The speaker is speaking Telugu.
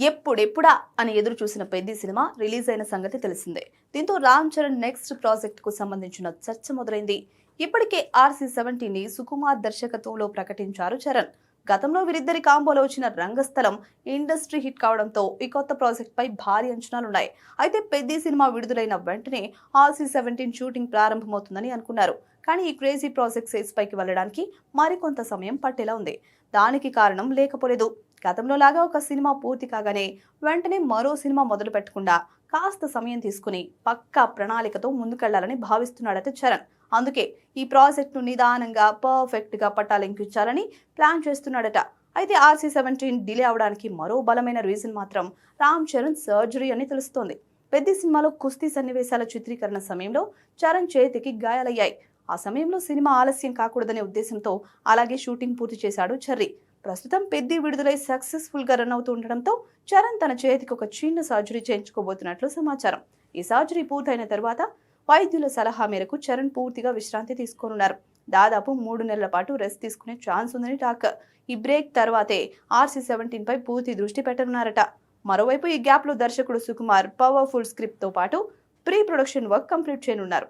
ఎప్పుడెప్పుడా అని ఎదురు చూసిన పెద్ది సినిమా రిలీజ్ అయిన సంగతి తెలిసిందే. దీంతో రామ్ చరణ్ నెక్స్ట్ ప్రాజెక్ట్ కు సంబంధించిన చర్చ మొదలైంది. ఇప్పటికే RC-17 ని సుకుమార్ దర్శకత్వంలో ప్రకటించారు చరణ్. గతంలో వీరిద్దరి కాంబోలో వచ్చిన రంగస్థలం ఇండస్ట్రీ హిట్ కావడంతో ఈ కొత్త ప్రాజెక్ట్ పై భారీ అంచనాలున్నాయి. అయితే పెద్ది సినిమా విడుదలైన వెంటనే RC-17 షూటింగ్ ప్రారంభమవుతుందని అనుకున్నారు. కానీ ఈ క్రేజీ ప్రాజెక్ట్ సేట్స్ పైకి వెళ్లడానికి మరికొంత సమయం పట్టేలా ఉంది. దానికి కారణం లేకపోలేదు. గతంలో లాగా ఒక సినిమా పూర్తి కాగానే వెంటనే మరో సినిమా మొదలు పెట్టకుండా కాస్త సమయం తీసుకుని పక్కా ప్రణాళికతో ముందుకెళ్లాలని భావిస్తున్నాడట చరణ్. అందుకే ఈ ప్రాజెక్ట్ ను నిదానంగా పర్ఫెక్ట్ గా పట్టాలెంకించాలని ప్లాన్ చేస్తున్నాడట. అయితే RC-17 డిలే అవడానికి మరో బలమైన రీజన్ మాత్రం రామ్ చరణ్ సర్జరీ అని తెలుస్తోంది. పెద్ద సినిమాలో కుస్తీ సన్నివేశాల చిత్రీకరణ సమయంలో చరణ్ చేతికి గాయాలయ్యాయి. ఆ సమయంలో సినిమా ఆలస్యం కాకూడదనే ఉద్దేశంతో అలాగే షూటింగ్ పూర్తి చేశాడు చర్రి. ప్రస్తుతం పెద్ది విడుదలై సక్సెస్ఫుల్ గా రన్ అవుతూ ఉండడంతో చరణ్ తన చేతికి ఒక చిన్న సర్జరీ చేయించుకోబోతున్నట్లు సమాచారం. ఈ సర్జరీ పూర్తయిన తర్వాత వైద్యుల సలహా మేరకు చరణ్ పూర్తిగా విశ్రాంతి తీసుకోనున్నారు. దాదాపు 3 నెలల పాటు రెస్ట్ తీసుకునే ఛాన్స్ ఉందని టాక్. ఈ బ్రేక్ తర్వాతే RC-17 పై పూర్తి దృష్టి పెట్టనున్నారట. మరోవైపు ఈ గ్యాప్ లో దర్శకుడు సుకుమార్ పవర్ఫుల్ స్క్రిప్ట్ తో పాటు ప్రీ ప్రొడక్షన్ వర్క్ కంప్లీట్ చేయనున్నారు.